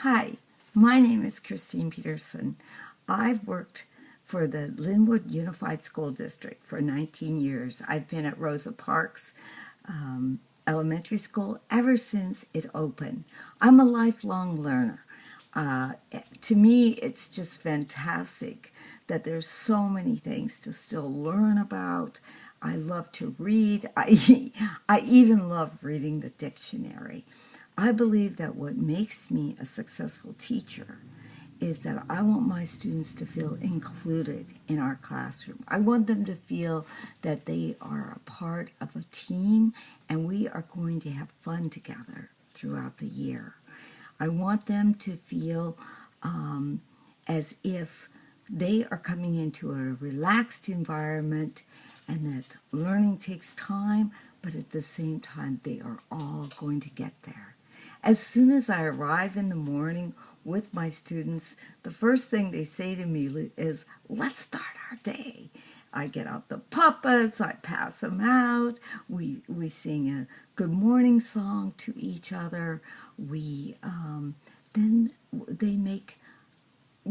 Hi, my name is Christine Peterson. I've worked for the Linwood Unified School District for 19 years. I've been at Rosa Parks Elementary School ever since it opened. I'm a lifelong learner. To me, it's just fantastic that there's so many things to still learn about. I love to read. I even love reading the dictionary. I believe that what makes me a successful teacher is that I want my students to feel included in our classroom. I want them to feel that they are a part of a team and we are going to have fun together throughout the year. I want them to feel as if they are coming into a relaxed environment and that learning takes time, but at the same time they are all going to get there. As soon as I arrive in the morning with my students, the first thing they say to me is, "Let's start our day." I get out the puppets, I pass them out, we sing a good morning song to each other. Then they make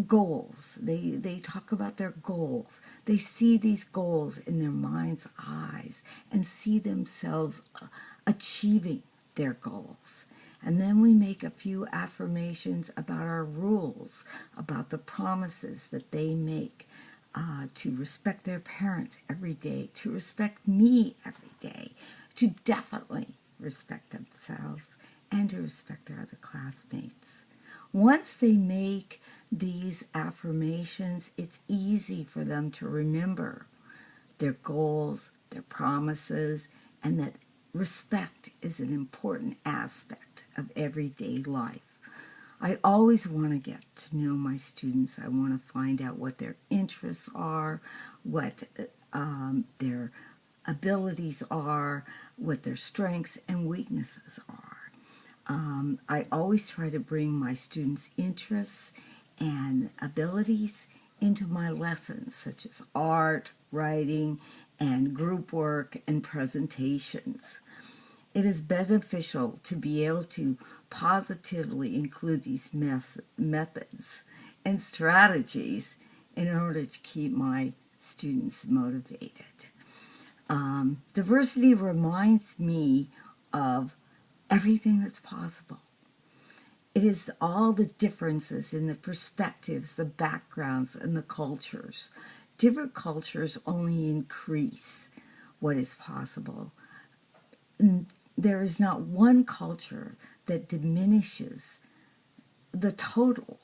goals. They talk about their goals. They see these goals in their mind's eyes and see themselves achieving their goals. And then we make a few affirmations about our rules, about the promises that they make to respect their parents every day, to respect me every day, to definitely respect themselves, and to respect their other classmates. Once they make these affirmations, it's easy for them to remember their goals, their promises, and that respect is an important aspect of everyday life. I always want to get to know my students. I want to find out what their interests are, what their abilities are, what their strengths and weaknesses are. I always try to bring my students' interests and abilities into my lessons, such as art, writing, and group work and presentations. It is beneficial to be able to positively include these methods and strategies in order to keep my students motivated. Diversity reminds me of everything that's possible. It is all the differences in the perspectives, the backgrounds, and the cultures. Different cultures only increase what is possible. There is not one culture that diminishes the total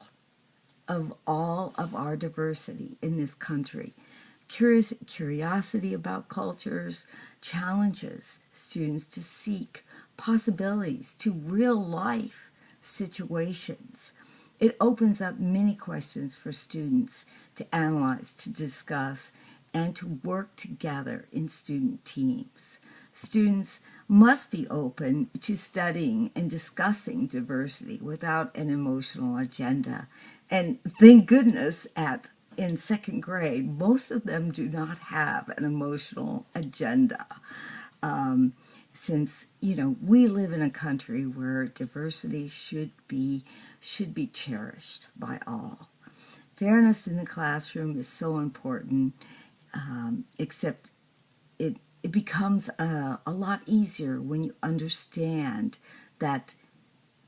of all of our diversity in this country. Curiosity about cultures challenges students to seek possibilities to real life situations. It opens up many questions for students to analyze, to discuss, and to work together in student teams. Students must be open to studying and discussing diversity without an emotional agenda. And thank goodness in second grade, most of them do not have an emotional agenda. Since, we live in a country where diversity should be cherished by all. Fairness in the classroom is so important, except it becomes a lot easier when you understand that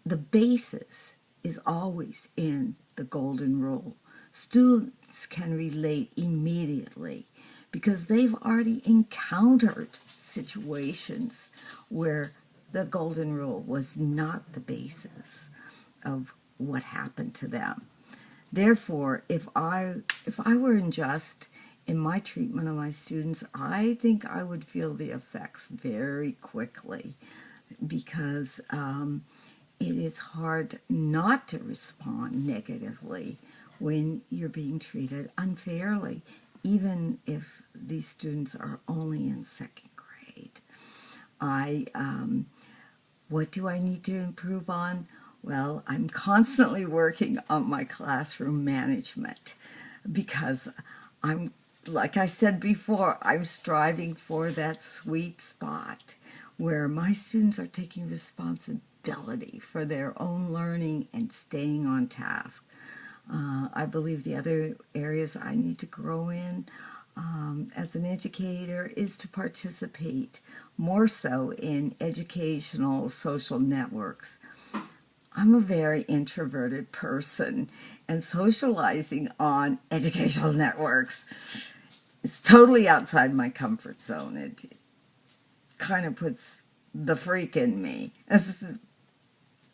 the basis is always in the golden rule. Students can relate immediately because they've already encountered situations where the golden rule was not the basis of what happened to them. Therefore, if I were unjust in my treatment of my students, I think I would feel the effects very quickly because it is hard not to respond negatively when you're being treated unfairly, even if these students are only in second grade. What do I need to improve on? Well, I'm constantly working on my classroom management because like I said before, I'm striving for that sweet spot where my students are taking responsibility for their own learning and staying on task. I believe the other areas I need to grow in as an educator is to participate more so in educational social networks. I'm a very introverted person, and socializing on educational networks is totally outside my comfort zone. It kind of puts the freak in me.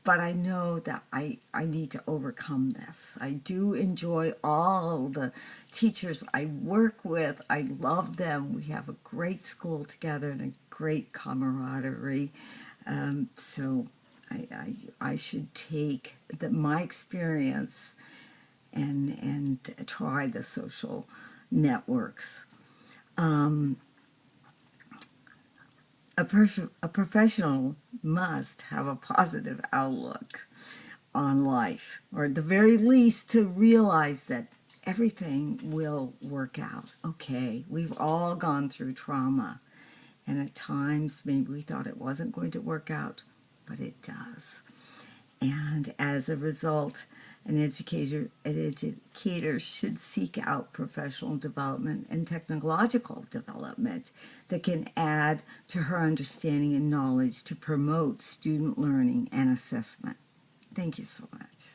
But I know that I need to overcome this. I do enjoy all the teachers I work with. I love them. We have a great school together and a great camaraderie. So I should take my experience and try the social networks. A professional must have a positive outlook on life, or at the very least to realize that everything will work out. Okay, we've all gone through trauma, and at times maybe we thought it wasn't going to work out, but it does. And as a result, an educator should seek out professional development and technological development that can add to her understanding and knowledge to promote student learning and assessment. Thank you so much.